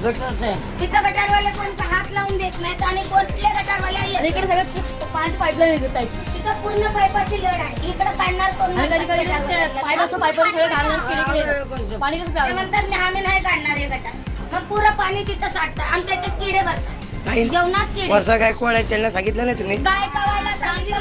तिथं गटारवाले कोण हात लावून देत नाहीत आणि कोणत्या गटारवाले इकडे सगळं पाईपलाईन येते पाईपची. तिथं पूर्ण पाईपाची लढ आहे. इकडे काढणार कोण आणि कधी कधी पाईप असतो, पाईपवर सगळं घालून केले पाणी कसं प्यावं. म्हणतात आम्ही नाही काढणार हे गटार. मग पुरं पाणी तिथं साठतं आणि त्याच्यात किडे भरतात. जेवणात किडे. वर्षा गायकवाड आहे, त्यांना सांगितलं नाही तुम्ही? गायकवाडला सांगितलं,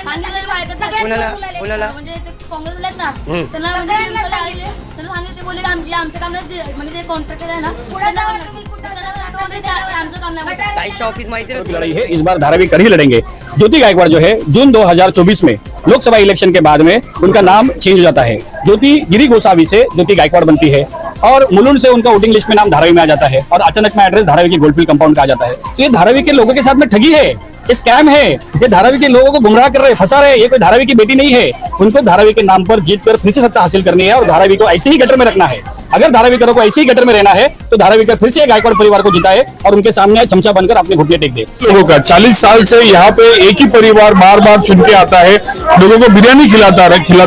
म्हटलं कोणाला? म्हणजे ते काँग्रेसला आहेत ना, त्यांना म्हणजे त्यांना सांगितलं, बोलले आमच्या काम म्हणजे जे कॉन्ट्रॅक्टर आहे ना, पुढे जाऊन तुम्ही कुठं आमचं काम नाही. ताईच्या ऑफिस माहिती की लड़ाई है, इस बार धारावी कर ही लड़ेंगे। ज्योति गायकवाड़ जो है जून 2024 में लोकसभा इलेक्शन के बाद में उनका नाम चेंज हो जाता है। ज्योति गिरी गोसावी से ज्योति गायकवाड़ बनती है और मुलुंड से उनका वोटिंग लिस्ट में नाम धारावी में आ जाता है और अचानक में एड्रेस धारावी के गोल्डफील्ड कंपाउंड का आ जाता है। तो ये धारावी के लोगों के साथ में ठगी है, ये स्कैम है, ये धारावी के लोगों को गुमराह कर रहे, फंसा रहे। ये कोई धारावी की बेटी नहीं है, उनको धारावी के नाम पर जीत कर फिर से सत्ता हासिल करनी है और धारावी को ऐसे ही गटर में रखना है। अगर धारावीकरों को ऐसे ही गटर में रहना है तो धारावीकर फिर से गायकवाड़ परिवार को जिताए और उनके सामने चमचा बनकर अपने घुटने टेक दे। लोगों का 40 साल से यहाँ पे एक ही परिवार बार बार चुन के आता है, लोगों को बिरयानी खिलाता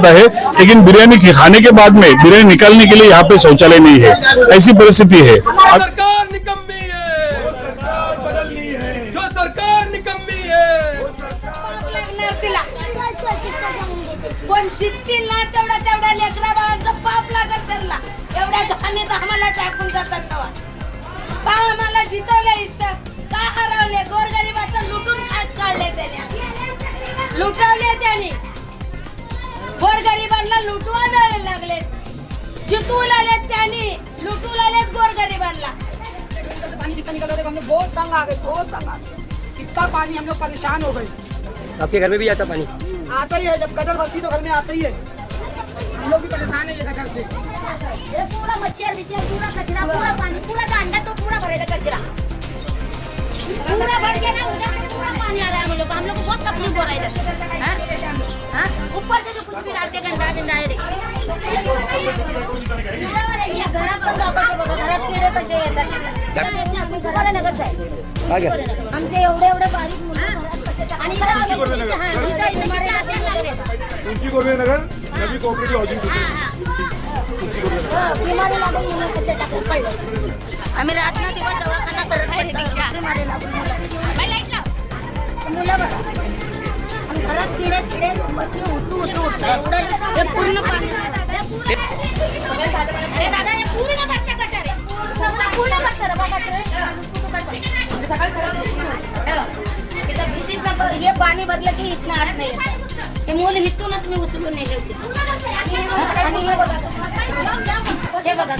है, लेकिन बिरयानी खाने के बाद में बिरयानी निकालने के लिए यहाँ पे शौचालय नहीं है। ऐसी परिस्थिति है। सरकार निकम्मी है, वो सरकार बदलनी है, जो सरकार निकम्मी है, वो कोण जिंकतील ना तेवढा लेकरा बाळांचा पाप लागत त्यांना. एवढ्या घाणीत आम्हाला टाकून जातात तेव्हा. का आम्हाला जितवलं इथं, का हरवले? गोरगरिबाचं लुटून काढले त्याने, लुटवले त्याने. गोरगरिबांना लुटवायला लागलेत, जितवून आलेत त्यांनी, लुटून आलेत गोरगरिबांना. पानी कितना निकल रहा है, हम लोग बहुत तंग आ गए, बहुत तंग आ गए। इतना पानी हम लोग परेशान हो गए। आपके घर में भी आता पानी? आता ही है, जब गटर भरती तो घर में आता ही है। हम लोग भी परेशान है ये गटर से। ये पूरा मच्छर बिच्छर, पूरा कचरा, पूरा पानी, पूरा अंडा तो पूरा भरेगा कचरा, पूरा भर के ना उधर पूरा पानी आ रहा है। हम लोग को बहुत तकलीफ हो रहा है इधर। ऊपर से जो कुछ भी डालते गंदा गंदा है। ये घरात पण दाखवते बघा, घरात किडे कसे येतात. नगर साहेब आमचे एवढे बारीक मुलं आणि तुमची गोरवेनगर नवी कोऑपरेटिव्ह हाऊसिंग बिमारी लागून मुलं कसे टाकून कळलं. आम्ही रात ना दिवस दवाखाना करत बिमारी लागून मुलं बघा. आणि घरात किडे बसले उठू एवढं हे पूर्ण पाणी. अरे दादा हे पूर्ण भरतं गटार आहे, पूर्ण भरतं बघा. हे पाणी बदलं की इथनं आत नाही. हे मूल इथूनच मी उचलून नेले होते. आणि हे बघा, हे बघा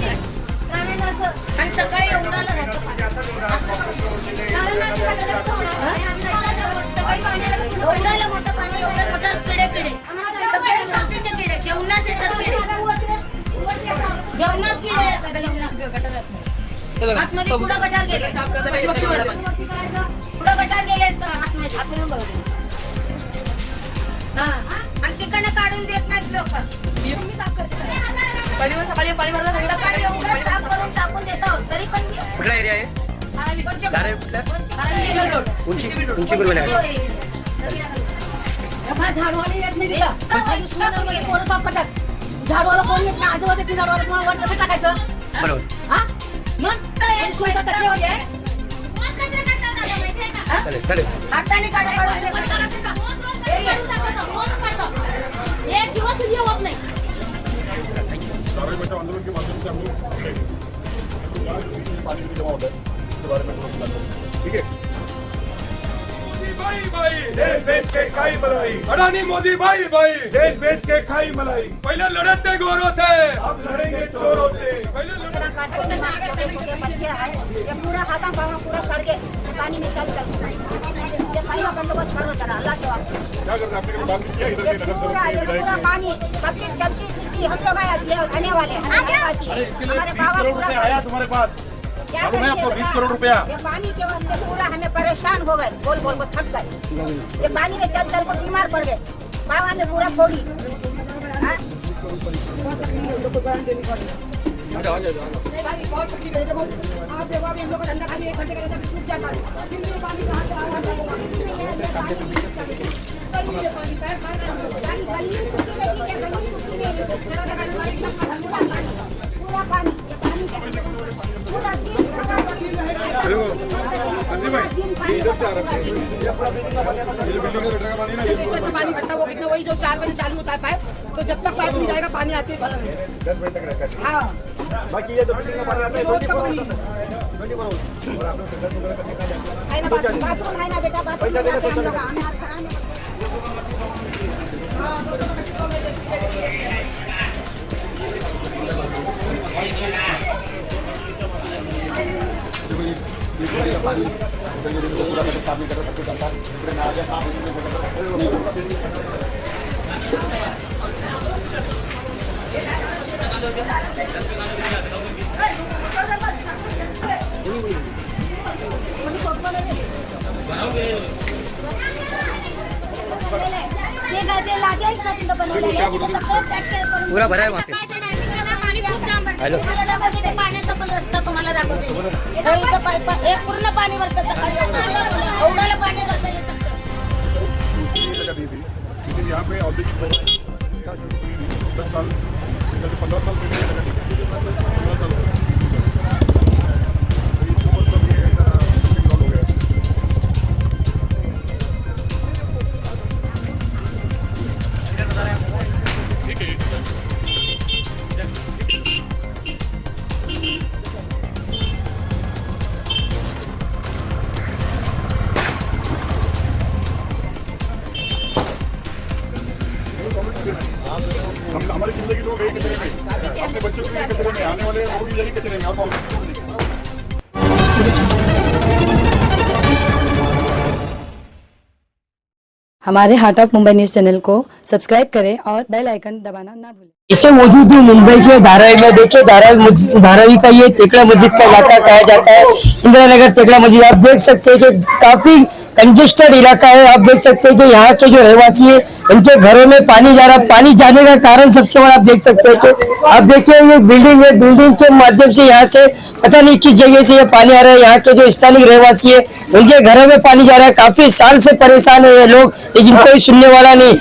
आणि सकाळी एवढाला राहतं एवढाला मोठं पाणी, एवढं मोठं किडे सगळे साखरेचे किडे, जेवणात येतात किडे, जेवणात किडे येतात. आतमध्ये पुढं गटार गेले, पुढं गटार गेले आतमध्ये. आणि तिकडनं काढून देत नाहीत लोक. सकाळी पाणी भरलं सकाळी एवढं साफ करून टाकून देत आहोत तरी पण कुठला एरिया आहे? धारावी कुठला? उंची गुरुनगर. झाडवाला येत नाही तिथं, पोरं साफ करतात. झाडवाला कोण येत नाही, आजूबाजूला ती झाडवाला तुम्हाला वर कसं टाकायचं? बरोबर. हा कसे होते चालेल. हाताने काढून एक दिवस हे होत नाही. आंदोलन के माध्यम से हम लोग पानी भी जमा होता है, उसके बारे में ठीक है। भाई भाई देश बेच के खाई मलाई, अडानी मोदी भाई भाई देश बेच के खाई मलाई, पहले लड़े थे गोरों से, अब लड़ेंगे चोरों से। पहले ये पूरा हाथा पावा पूरा सड़ के पानी निकल कर ये खाई का बंदोबस्त करो जरा, अल्लाह के वास्ते। क्या करते हैं आपने बात किया इधर के नगर पूरा पानी सबकी चलती हम लोग आने वाले हैं। अरे इसके लिए 20 करोड़ रुपए आया तुम्हारे पास, मालूम है आपको? 20 करोड़ रुपया। ये पानी के वास्ते पूरा हमें परेशान हो गए, बोल बोल को थक गए। ये पानी में चल चल को बीमार पड़ गए, पावा में पूरा फोड़ी। बहुत तकलीफ है। आप देखो अभी हम लोग का धंधा खाली 1 घंटे का रहता है, सूख जाता है। फिर भी पानी कहाँ से आ रहा है? पूरा पानी इतना पानी भरता है, वो कितना वही जो 4 बजे चालू होता है पाइप, तो जब तक पाइप नहीं जाएगा पानी आती है 10 बजे तक रहता है। हाँ बाकी ये जो बिल्डिंग का पानी आता है रोज का पानी है ना, बाथरूम है ना बेटा, पैसा देना तो चलेगा। पूरा भरा है वहाँ पे। हॅलो पाण्याचा पण रस्ता तुम्हाला दाखवते मी. इथं पाईप हे पूर्ण पाणी भरतं सकाळी एवढ्याला पाणी जातं हे सगळं. यहाँ पे औद्योगिक 10 साल 15 साल पहले लगा दी। 15 साल हमारी जिंदगी तो गई कचरे में, अपने बच्चों के लिए कचरे में, आने वाले लोगों की यही कचरे में। हमारे heart of Mumbai news channel को सब्सक्राइब करें और बेल आइकन दबाना ना भूलें। इसे मौजूद हूँ मुंबई के धारावी में। देखिए धारावी का ये तेकड़ा मस्जिद का इलाका कहा जाता है, इंदिरा नगर तेकड़ा मस्जिद। आप देख सकते हैं कि काफी कंजेस्टेड इलाका है। आप देख सकते हैं कि यहाँ के जो रहवासी है उनके घरों में पानी जा रहा है। पानी जाने का कारण सबसे बड़ा आप देख सकते हैं कि आप देखिए ये बिल्डिंग है, बिल्डिंग के माध्यम से यहाँ से पता नहीं किस जगह से ये पानी आ रहा है। यहाँ के जो स्थानीय रहवासी है उनके घरों में पानी जा रहा है। काफी साल से परेशान है ये लोग, लेकिन कोई सुनने वाला नहीं।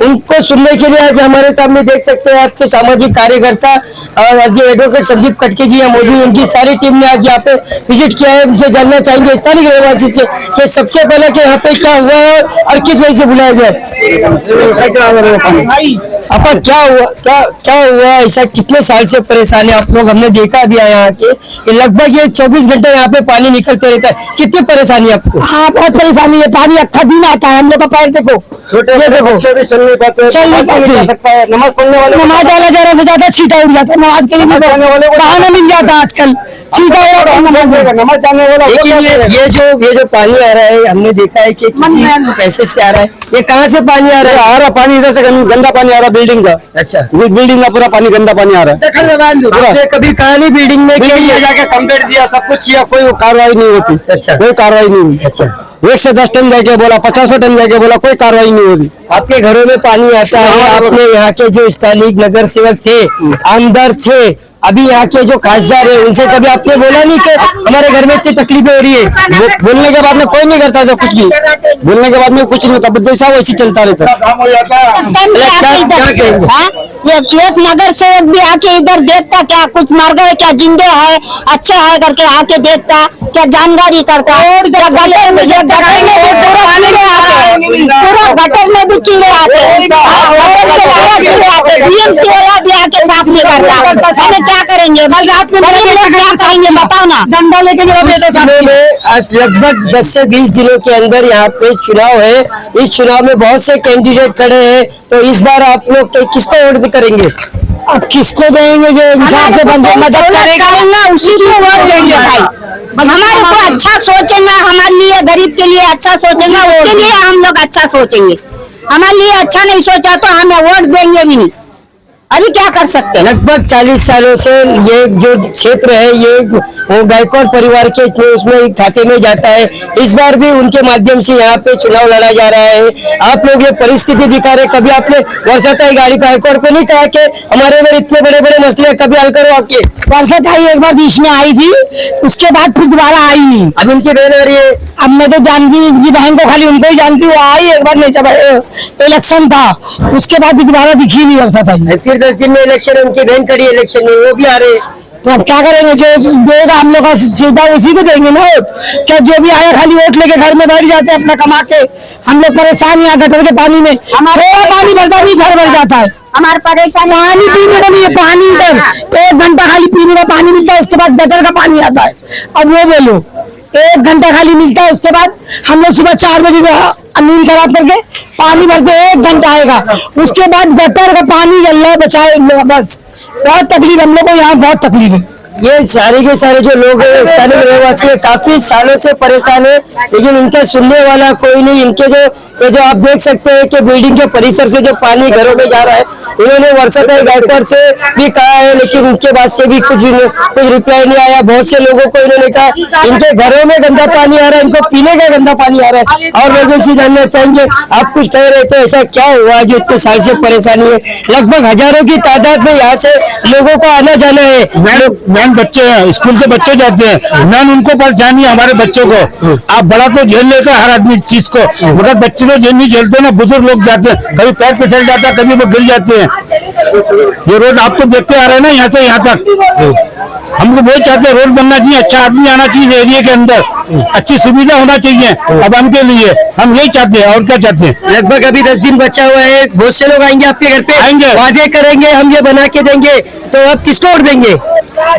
उनको सुनने के लिए आज हमारे सामने देख सकते हैं आपके सामाजिक कार्यकर्ता और एडवोकेट संदीप कटके जी मौजूद। उनकी सारी टीम ने आज यहाँ पे विजिट किया है। उनसे जानना चाहेंगे स्थानीय रहवासी से कि सबसे पहले कि यहाँ पे क्या हुआ है और किस वजह से बुलाया गया। आपका क्या हुआ ऐसा, कितने साल से परेशान है आप लोग? हमने देखा अभी यहाँ के लगभग ये 24 घंटे यहाँ पे पानी निकलते रहता है। कितनी परेशानी है आपको? हाँ बहुत परेशानी है, पानी अक्खा दिन आता है। हम लोग का पैर देखो, छोटे देखो, चल नहीं पाते, नमाज पढ़ने वाले, नमाज वाला जरा से ज्यादा छीटा उड़ जाता है। नमाज के लिए बहाना मिल जाता है आजकल, छीटा हुआ नमाज जाने वाला। लेकिन ये जो पानी आ रहा है, हमने देखा है कि किसी पैसे से आ रहा है। ये कहाँ से पानी आ रहा है? आ रहा पानी इधर से गंदा पानी आ रहा है बिल्डिंग का। अच्छा, बिल्डिंग का पूरा पानी गंदा पानी आ रहा है। कभी कहा नहीं बिल्डिंग में जाके कंप्लेंट दिया, सब कुछ किया, कोई कार्रवाई नहीं होती। अच्छा, कोई कार्रवाई नहीं हुई। अच्छा, 1 से 10 टन जाके बोला, 50 टन जाके बोला, कोई कार्रवाई नहीं हो रही। आपके घरों में पानी आता है। आपने यहाँ के जो स्थानीय नगर सेवक थे, आमदार थे, अभी यहाँ के जो खासदार है, उनसे कभी आपने बोला नहीं कि हमारे घर में इतनी तकलीफें हो रही है? बोलने के बाद में कोई नहीं करता था कुछ भी, बोलने के बाद में कुछ नहीं होता, जैसा वैसे चलता रहता। एक नगर सेवक भी आके इधर देखता, क्या कुछ मर गए, क्या जिंदे है, अच्छा है करके आके देखता, क्या जानकारी करता। गटर में भी कीड़े आते, बीएमसी वाला भी आके साफ नहीं करता। हमें क्या करेंगे, क्या करेंगे बताओ ना। डंडा लेके आज लगभग 10 से 20 दिनों के अंदर यहाँ पे चुनाव है। इस चुनाव में बहुत से कैंडिडेट खड़े हैं, तो इस बार आप लोग किसको वोट करेंगे? अब किसको देंगे जो इंसान से मदद करेगा उसी को वोट देंगे भाई। हमारे को अच्छा सोचेंगे, हमारे लिए गरीब के लिए अच्छा सोचेंगे, उसके लिए हम लोग अच्छा सोचेंगे। हमारे लिए अच्छा नहीं सोचा तो हमें वोट देंगे भी नहीं। अभी क्या कर सकते हैं? लगभग 40 सालों से ये जो क्षेत्र है ये वो गायकवाड़ परिवार के उसमें खाते में जाता है। इस बार भी उनके माध्यम से यहाँ पे चुनाव लड़ा जा रहा है। आप लोग ये परिस्थिति दिखा रहे, कभी आपने वर्षाताई गाड़ी गायकवाड़ को नहीं कहा कि हमारे इधर इतने बड़े बड़े मसले कभी हल करो आपके? वर्षाताई एक बार बीच में आई थी, उसके बाद फिर दोबारा आई नहीं। अब उनकी बहन आ रही है। अब मैं तो जानती उनकी बहन को, खाली उनको ही जानती हूँ। आई एक बार नहीं, जब इलेक्शन था उसके बाद भी दोबारा दिखी नहीं वर्षाताई। फिर 10 दिन में इलेक्शन है, उनकी बहन खड़ी इलेक्शन में, वो भी आ रहे। तो अब क्या करेंगे, जो देगा हम लोग का सीधा उसी को देंगे ना। क्या जो भी आया खाली वोट लेके घर में बैठ जाते हैं अपना कमा के। हम लोग परेशान यहाँ गटर के पानी में, थोड़ा पानी भरता नहीं घर भर जाता है। हमारे परेशानी पानी पीने का नहीं है, पानी इधर 1 घंटा खाली पीने का पानी मिलता है, उसके बाद गटर का पानी आता है। अब वो बोलो 1 घंटा खाली मिलता है, उसके बाद हम लोग सुबह 4 बजे नींद खराब करके पानी भरते 1 घंटा आएगा, उसके बाद गटर का पानी अल्लाह बचाए। बस बहुत तकलीफ हम लोग को यहाँ, बहुत तकलीफ है। ये सारे के सारे जो लोग हैं स्थानीय रहवासी काफी सालों से परेशान है, लेकिन इनका सुनने वाला कोई नहीं। इनके जो आप देख सकते हैं कि बिल्डिंग के परिसर से जो पानी घरों में जा रहा है, इन्होंने वर्षों तक गायकवाड़ से भी कहा है, लेकिन उनके बाद से भी कुछ रिप्लाई नहीं आया। बहुत से लोगों को इन्होंने कहा इनके घरों में गंदा पानी आ रहा है, इनको पीने का गंदा पानी आ रहा है। और लोगों से जानना चाहेंगे, आप कुछ कह रहे थे, ऐसा क्या हुआ जो इतने साल से परेशानी है? लगभग हजारों की तादाद में यहाँ से लोगों को आना जाना है। बच्चे हैं, स्कूल के बच्चे जाते हैं, मैन उनको परेशानी है हमारे बच्चों को। आप बड़ा तो झेल लेते हैं हर आदमी चीज को, मगर बच्चे तो झेल नहीं झेलते ना। बुजुर्ग लोग जाते हैं, कभी पैर फिसल जाता है, कभी वो गिर जाते हैं। ये रोड आप तो देखते आ रहे हैं ना, यहाँ से यहाँ तक। हमको वही चाहते हैं, रोड बनना चाहिए, अच्छा आदमी आना चाहिए एरिया के अंदर, अच्छी सुविधा होना चाहिए आवाम के लिए। हम यही चाहते हैं, और क्या चाहते हैं। लगभग अभी 10 दिन बचा हुआ है, बहुत से लोग आएंगे आपके घर पे, आएंगे, वादे करेंगे हम ये बना के देंगे, तो आप किसको वोट देंगे?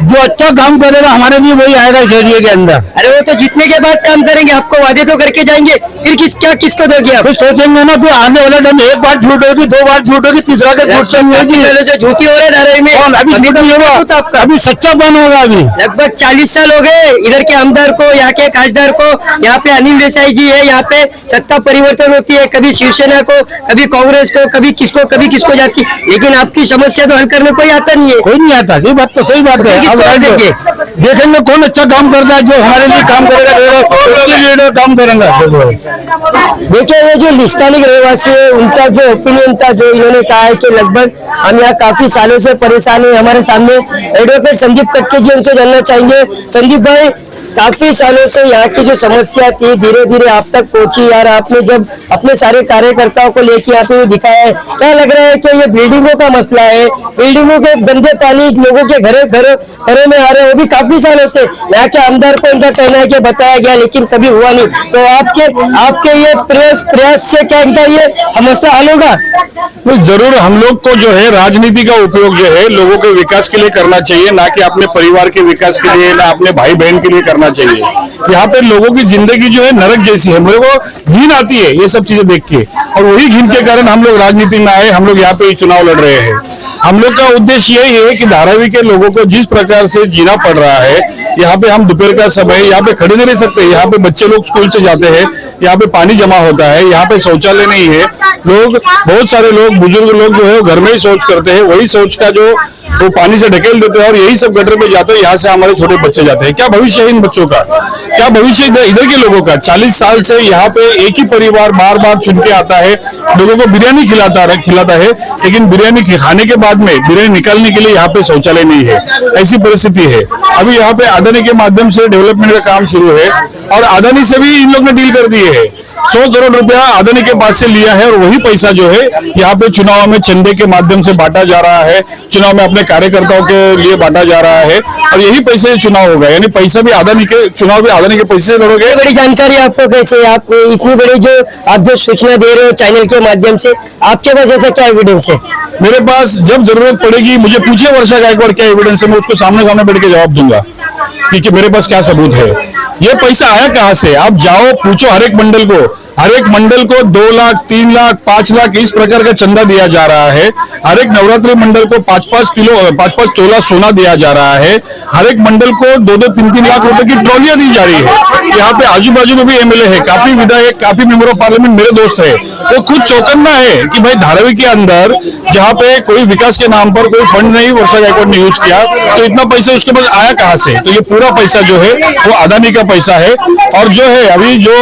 जो अच्छा काम करेगा हमारे लिए वही आएगा इस एरिया के अंदर। अरे वो तो जीतने के बाद काम करेंगे, आपको वादे तो करके जाएंगे, फिर किसको दोगे आप? कुछ सोचेंगे ना, फिर आने वाला टाइम 1 बार झूठ होगी, 2 बार झूठ होगी, तीसरा का झूठ नहीं होगी। झूठी हो रहा है धारावी में, अभी झूठ नहीं होगा, अभी सच्चा बन होगा। अभी लगभग 40 साल हो गए इधर के आमदार को, यहाँ के खासदार को। यहाँ पे अनिल देसाई जी है, यहाँ पे सत्ता परिवर्तन होती है, कभी शिवसेना को, कभी कांग्रेस को, कभी किसको जाती, लेकिन आपकी समस्या तो हल करने कोई आता नहीं है। कोई नहीं आता, सही बात तो सही बात है। अब देखेंगे कौन अच्छा काम करता है, जो हमारे लिए काम करेगा, उसके लिए काम करेंगे। देखिए ये जो स्थानीय रहवासी है, उनका जो ओपिनियन था, जो इन्होंने कहा है कि लगभग हम यहाँ काफी सालों से परेशान है। हमारे सामने एडवोकेट संदीप कटके जी, उनसे जानना चाहेंगे। संदीप भाई, काफी सालों से यहाँ की जो समस्या थी धीरे धीरे आप तक पहुंची यार, आपने जब अपने सारे कार्यकर्ताओं को लेके यहाँ पे दिखाया है, क्या लग रहा है कि ये बिल्डिंगों का मसला है, बिल्डिंगों के गंदे पानी लोगोों के घरों में आ रहे हैं, वो भी काफी सालों से यहाँ के आमदार को इनका कहना है कि बताया गया, लेकिन कभी हुआ नहीं। तो आपके ये प्रयास से क्या इनका ये मसला हल होगा? जरूर, हम लोग को जो है राजनीति का उपयोग जो है लोगों के विकास के लिए करना चाहिए, ना कि अपने परिवार के विकास के लिए, ना अपने भाई बहन के लिए करना चाहिए। यहाँ पे लोगों की जिंदगी जो है नरक जैसी है, मेरे को घिन आती है ये सब चीजें देख के, और वही घिन के कारण हम लोग राजनीति में आए, हम लोग यहाँ पे चुनाव लड़ रहे हैं। हम लोग का उद्देश्य यही है कि धारावी के लोगों को जिस प्रकार से जीना पड़ रहा है, यहाँ पे हम दोपहर का समय यहाँ पे खड़े नहीं रह सकते, यहाँ पे बच्चे लोग स्कूल से जाते हैं, यहाँ पे पानी जमा होता है, यहाँ पे शौचालय नहीं है, लोग बहुत सारे लोग बुजुर्ग लोग जो है घर में ही शौच करते हैं, वही शौच का जो वो पानी से ढकेल देते हैं और यही सब गटर पे जाते हैं, यहाँ से हमारे छोटे बच्चे जाते हैं। क्या भविष्य है इन बच्चों का, क्या भविष्य इधर के लोगों का? 40 साल से यहाँ पे एक ही परिवार बार बार चुन के आता है, लोगों को बिरयानी खिलाता है, लेकिन बिरयानी खाने के बाद में बिरयानी निकालने के लिए यहाँ पे शौचालय नहीं है, ऐसी परिस्थिति है। अभी यहाँ पे अदानी के माध्यम से डेवलपमेंट का काम शुरू है, और अदानी से भी इन लोग ने डील कर दिए है। 100 करोड़ रुपया अदानी के पास से लिया है, और वही पैसा जो है यहाँ पे चुनाव में चंदे के माध्यम से बांटा जा रहा है, चुनाव में अपने कार्यकर्ताओं के लिए बांटा जा रहा है, और यही पैसे से चुनाव होगा। यानी पैसा भी अदानी के, चुनाव भी अदानी के पैसे से लड़ोगे। बड़ी जानकारी आपको कैसे, आप इतनी बड़ी जो आप जो सूचना दे रहे हो चैनल के माध्यम से, आपके पास ऐसा क्या एविडेंस है? मेरे पास जब जरूरत पड़ेगी मुझे पूछिए वर्षा गायकवाड़ क्या एविडेंस है, मैं उसको सामने बैठ के जवाब दूंगा कि मेरे पास क्या सबूत है। ये पैसा आया कहाँ से, आप जाओ पूछो हर एक मंडल को 2 लाख 3 लाख 5 लाख इस प्रकार का चंदा दिया जा रहा है। हर एक नवरात्रि मंडल को 5-5 तोला सोना दिया जा रहा है। हर एक मंडल को 2-2 3-3 लाख रुपए की ट्रॉलियां दी जा रही है। यहाँ पे आजू बाजू में भी एमएलए है, काफी विधायक, काफी मेंबर ऑफ पार्लियामेंट मेरे दोस्त है। वो खुद चौकन्ना है कि भाई धारावी के अंदर जहाँ पे कोई विकास के नाम पर कोई फंड नहीं वर्षा गायकवाड़ ने यूज किया, तो इतना पैसा उसके पास आया कहाँ से? तो ये पूरा पैसा जो है वो अदानी का पैसा है। और जो है अभी जो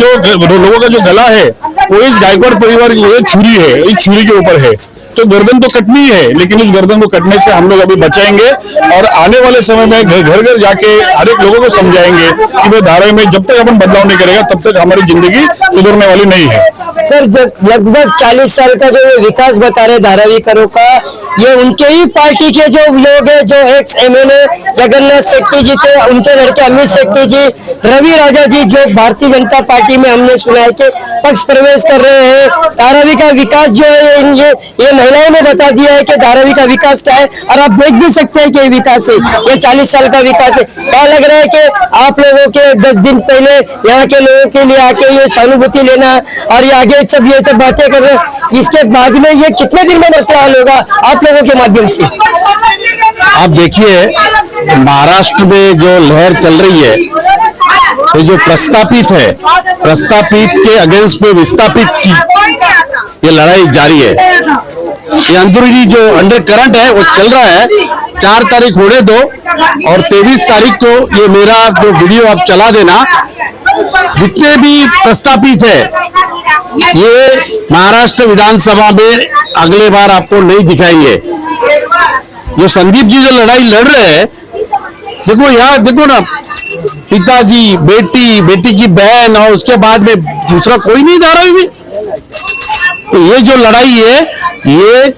लोगों का जो गला है वो इस गायकवाड़ परिवार की छुरी है, इस छुरी के ऊपर है। तो गर्दन तो कटनी है, लेकिन उस गर्दन को कटने से हम लोग अभी बचाएंगे, और आने वाले समय में घर घर जाके हर एक लोगों को समझाएंगे कि भाई धारावी में जब तक अपन बदलाव नहीं करेगा तब तक हमारी जिंदगी सुधरने वाली नहीं है। सर लगभग 40 साल का जो ये विकास बता रहे धारावीकरों का, ये उनके ही पार्टी के जो लोग हैं, जो एक्स एमएलए जगन्नाथ शेट्टी जी थे, उनके लड़के अमित शेट्टी जी, रवि राजा जी, जो भारतीय जनता पार्टी में हमने सुना है कि पक्ष प्रवेश कर रहे हैं। धारावी का विकास जो है ये महिलाओं ने बता दिया है कि धारावी का विकास क्या है, और आप देख भी सकते हैं कि विकास है, ये 40 साल का विकास है। क्या लग रहा है कि आप लोगों के 10 दिन पहले यहाँ के लोगों के लिए आके ये सहानुभूति लेना और ये आगे सब ये सब बातें कर रहे हैं, इसके बाद में ये कितने दिन में मसला हल होगा आप लोगों के माध्यम से? आप देखिए महाराष्ट्र में जो लहर चल रही है, तो जो प्रस्तापित है, प्रस्तापित के अगेंस्ट में विस्थापित की ये लड़ाई जारी है। ये अंदरूनी जो अंडर करंट है वो चल रहा है। 4 तारीख होने दो और 23 तारीख को ये मेरा जो वीडियो आप चला देना। जितने भी प्रस्तापित है ये महाराष्ट्र विधानसभा में अगले बार आपको नहीं दिखाएंगे। जो संदीप जी जो लड़ाई लड़ रहे हैं, देखो यहाँ देखो ना, पिताजी, बेटी, बेटी की बहन और उसके बाद में दूसरा कोई नहीं धारावी में। तो ये जो लड़ाई है ये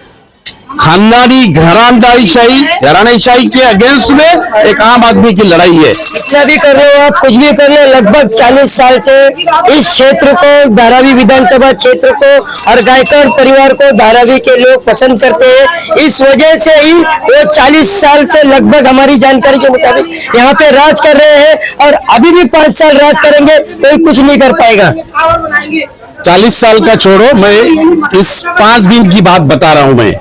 खानदानी घरानाशाही के अगेंस्ट में एक आम आदमी की लड़ाई है। कितना भी कर रहे हो आप, कुछ भी कर रहे हो, लगभग 40 साल से इस क्षेत्र को, धारावी विधानसभा क्षेत्र को और गायकवाड़ परिवार को धारावी के लोग पसंद करते हैं। इस वजह से ही वो 40 साल से लगभग हमारी जानकारी के मुताबिक यहाँ पे राज कर रहे हैं, और अभी भी 5 साल राज करेंगे, कोई कुछ नहीं कर पाएगा। 40 साल का छोड़ो, मैं इस 5 दिन की बात बता रहा हूं। मैं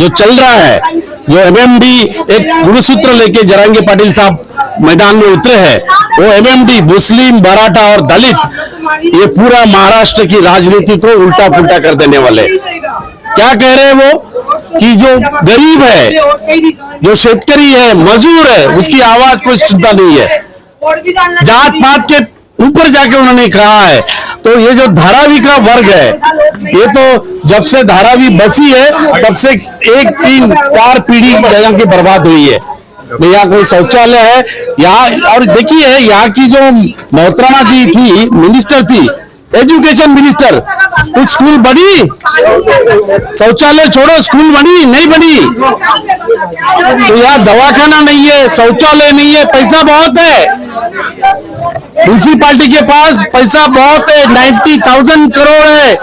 जो चल रहा है, जो एमएमडी एक गुरुसूत्र लेके जरांगे पाटिल साहब मैदान में उतरे हैं, वो एमएमडी मुस्लिम, मराठा और दलित, ये पूरा महाराष्ट्र की राजनीति को उल्टा पुल्टा कर देने वाले। क्या कह रहे हैं वो कि जो गरीब है, जो शेतकरी है, मजदूर है, उसकी आवाज कोई सुनता नहीं है। जात पात के ऊपर जाके उन्होंने कहा है। तो ये जो धारावी का वर्ग है, ये तो जब से धारावी बसी है तब से 1, 3, 4 पीढ़ी यहाँ की बर्बाद हुई है। यहाँ कोई शौचालय है यहाँ, और देखिए यहाँ की जो मोहतरमा जी थी, मिनिस्टर थी, एजुकेशन मिनिस्टर, कुछ स्कूल बनी? शौचालय छोड़ो, स्कूल बनी? नहीं बनी। तो यहाँ दवाखाना नहीं है, शौचालय नहीं है, पैसा बहुत है। म्यूनिसिपालिटी के पास पैसा बहुत है, 90,000 करोड़ है।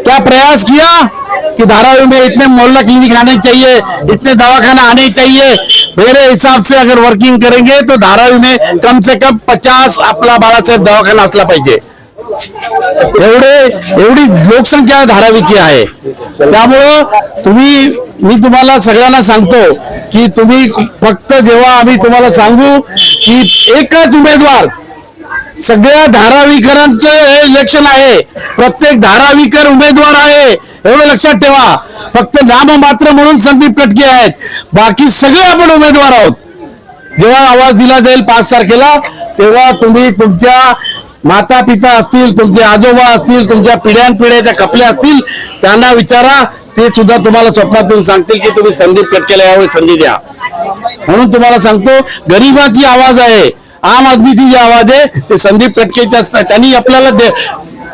क्या प्रयास किया कि धारावी में इतने मोहल्ला क्लिनिक आने चाहिए, इतने दवाखाना आने चाहिए? मेरे हिसाब से अगर वर्किंग करेंगे तो धारावी में कम से कम 50 आपला बाळासाहेब दवाखाना असला पाहिजे। एवढी लोकसंख्या धारावीची आहे। त्यामुळं मी तुम्हाला सगळ्यांना सांगतो की तुम्ही फक्त जेव्हा आम्ही तुम्हाला सांगू की एकच उमेदवार, सगळ्या धारावीकरांचं हे इलेक्शन आहे, प्रत्येक धारावीकर उमेदवार आहे, एवढं लक्षात ठेवा। फक्त नाममात्र म्हणून संदीप कटके आहेत, बाकी सगळे आपण उमेदवार आहोत। जेव्हा आवाज दिला जाईल 5 तारखेला, तेव्हा तुम्ही तुमच्या माता पिता असतील, तुमचे आजोबा असतील, तुमच्या पिढ्यानपिढ्याच्या कपल्या असतील, त्यांना विचारा, ते सुद्धा तुम्हाला स्वप्नातून सांगतील की तुम्ही संदीप कटकेला यावेळी संधी द्या। म्हणून तुम्हाला सांगतो, गरीबाची आवाज आहे, आम आदमीची जी आवाज आहे ते संदीप कटकेच्या, त्यांनी आपल्याला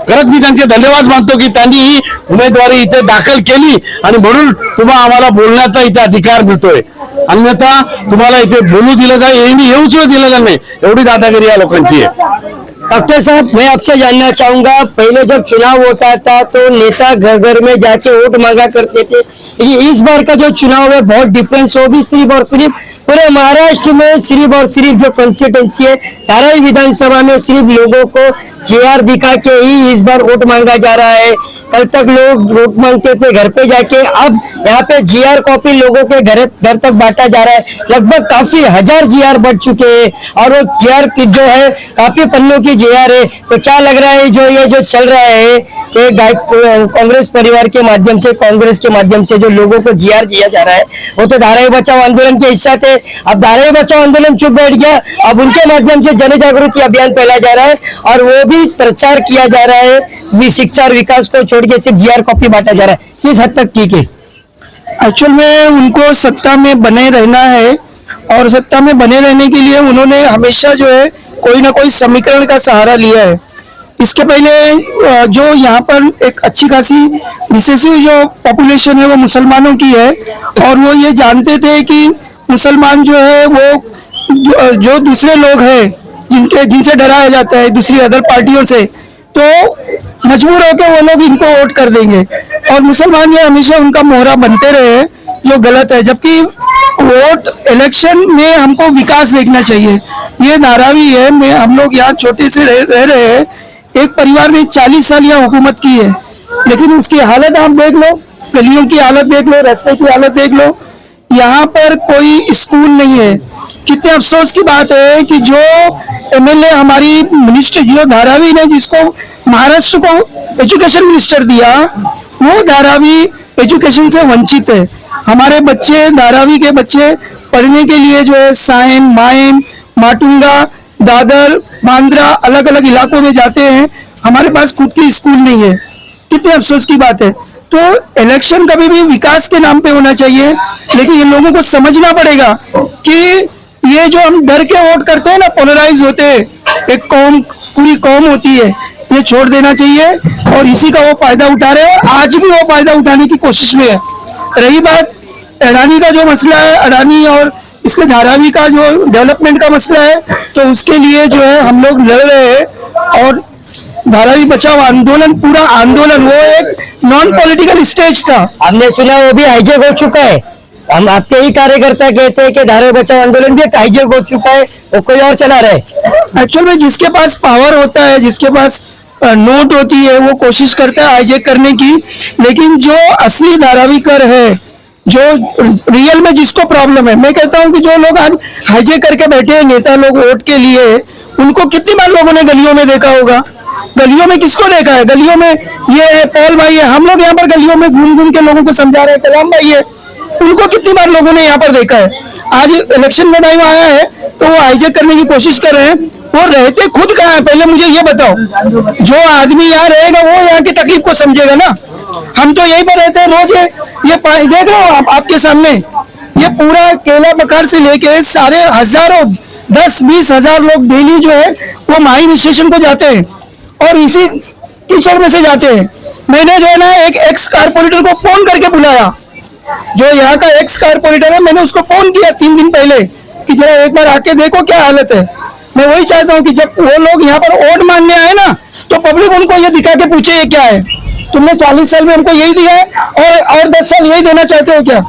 खरंच मी त्यांचे धन्यवाद मानतो की त्यांनी ही उमेदवारी इथे दाखल केली आणि म्हणून तुम्हाला आम्हाला बोलण्याचा इथे अधिकार मिळतोय। अन्यथा तुम्हाला इथे बोलू दिलं जाईल, येऊ सुद्धा दिलेलं नहीं। एवढी दादागिरी या लोकांची आहे। डॉक्टर साहब, मैं आपसे जानना चाहूंगा, पहले जब चुनाव होता था तो नेता घर घर में जाके वोट मांगा करते थे, लेकिन इस बार का जो चुनाव है बहुत डिफरेंस, वो भी सिर्फ और सिर्फ पूरे महाराष्ट्र में सिर्फ और सिर्फ जो कंस्टिट्यूंसी है धारावी विधानसभा में सिर्फ लोगों को जेआर दिखा के ही इस बार वोट मांगा जा रहा है। कल तक लोग वोट मांगते थे घर पे जाके, अब यहाँ पे जीआर कॉपी लोगों के घर तक बांटा जा रहा है। लगभग काफी 1000 जीआर बढ़ चुके हैं और वो जीआर की जो है काफी पन्नों की जीआर है। तो क्या लग रहा है जो ये जो चल रहा है कि कांग्रेस परिवार के माध्यम से, कांग्रेस के माध्यम से जो लोगों को जीआर दिया जा रहा है, वो तो धारावी बचाओ आंदोलन के हिस्सा थे। अब धारावी बचाओ आंदोलन चुप बैठ गया, अब उनके माध्यम से जन जागृति अभियान फैला जा रहा है और वो भी प्रचार किया जा रहा है, शिक्षा और विकास को छोड़ के सिर्फ जीआर कॉपी बांटा जा रहा है। किस हद तक ठीक है? एक्चुअल में उनको सत्ता में बने रहना है और सत्ता में बने रहने के लिए उन्होंने हमेशा जो है कोई ना कोई समीकरण का सहारा लिया है। इसके पहले जो यहाँ पर एक अच्छी खासी विशेष जो पॉपुलेशन है वो मुसलमानों की है, और वो ये जानते थे कि मुसलमान जो है वो जो दूसरे लोग हैं जिनसे डराया जाता है दूसरी अदर पार्टियों से, तो मजबूर होकर वो लोग इनको वोट कर देंगे, और मुसलमान जो हमेशा उनका मोहरा बनते रहे, जो गलत है। जबकि वोट इलेक्शन में हमको विकास देखना चाहिए। ये धारावी है, हम लोग यहाँ छोटे से रह रहे हैं, एक परिवार ने 40 साल यहाँ हुकूमत की है, लेकिन उसकी हालत आप देख लो, गलियों की हालत देख लो, रास्ते की हालत देख लो, यहाँ पर कोई स्कूल नहीं है। कितने अफसोस की बात है कि जो एमएलए हमारी मिनिस्टर जो धारावी ने जिसको महाराष्ट्र को एजुकेशन मिनिस्टर दिया, वो धारावी एजुकेशन से वंचित है। हमारे बच्चे धारावी के बच्चे पढ़ने के लिए जो है सायन, मायन, माटुंगा, दादर, बांद्रा अलग अलग इलाकों में जाते हैं। हमारे पास खुद की स्कूल नहीं है। कितने अफसोस की बात है। तो इलेक्शन कभी भी विकास के नाम पे होना चाहिए, लेकिन इन लोगों को समझना पड़ेगा कि ये जो हम डर के वोट करते हैं ना, पोलराइज होते हैं, एक कौम पूरी कौम होती है, ये छोड़ देना चाहिए। और इसी का वो फायदा उठा रहे हैं, और आज भी वो फायदा उठाने की कोशिश में है। रही बात अडानी का जो मसला है, अडानी और इसके धारावी का जो डेवलपमेंट का मसला है, तो उसके लिए जो है हम लोग लड़ रहे हैं। और धारावी बचाओ आंदोलन, पूरा आंदोलन वो एक नॉन पॉलिटिकल स्टेज था। हमने सुना वो भी हाईजेक हो चुका है। हम आपके ही कार्यकर्ता कहते हैं कि धारावी बचाओ आंदोलन भी हाईजेक हो चुका है, वो कोई और चला रहे। एक्चुअल में जिसके पास पावर होता है, जिसके पास नोट होती है, वो कोशिश करता है हाईजेक करने की। लेकिन जो असली धारावी कर है, जो रियल में जिसको प्रॉब्लम है, मैं कहता हूं कि जो लोग आज हाईजेक करके बैठे हैं नेता लोग वोट के लिए, उनको कितनी बार लोगों ने गलियों में देखा होगा। गलियों में किसको देखा है? गलियों में ये है पॉल भाई है, हम लोग यहाँ पर गलियों में घूम घूम के लोगों को समझा रहे हैं, कलाम भाई है, उनको कितनी बार लोगों ने यहाँ पर देखा है। आज इलेक्शन का टाइम आया है तो वो हाईजेक करने की कोशिश कर रहे हैं। वो रहते खुद कहाँ है, पहले मुझे ये बताओ। जो आदमी यहाँ रहेगा वो यहाँ की तकलीफ को समझेगा ना। हम तो यहीं पर रहते हैं रोज। ये देख रहे हो आप, आपके सामने ये पूरा केला बकार से लेके सारे हजारों 10-20 हजार लोग डेली जो है वो माही स्टेशन को जाते हैं, और इसी कीचड़ में से जाते हैं। मैंने जो है ना एक एक्स कारपोरेटर को फोन करके बुलाया, जो यहाँ का एक्स कारपोरेटर है, मैंने उसको फोन किया 3 दिन पहले कि जरा एक बार आके देखो क्या हालत है। मैं वही चाहता हूँ कि जब वो लोग यहाँ पर वोट मांगने आए ना, तो पब्लिक उनको ये दिखा के पूछे ये क्या है, तुमने 40 साल में हमको यही दिया है और 10 साल यही देना चाहते हो क्या?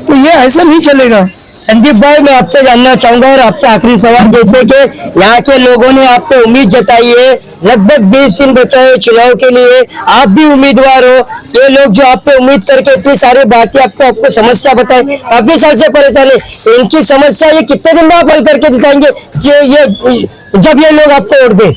तो ये ऐसा नहीं चलेगा। संदीप भाई, मैं आपसे जानना चाहूंगा, और आपसे आखिरी सवाल, जैसे कि यहाँ के लोगों ने आप पे उम्मीद जताई है, लगभग 20 दिन बचा है चुनाव के लिए, आप भी उम्मीदवार हो। ये लोग जो आप पे उम्मीद करके इतनी सारी बातें आपको समस्या बताए, काफी साल से परेशान है, इनकी समस्या ये कितने दिन में आप हल करके दिखाएंगे जब ये लोग आपको वोट दें?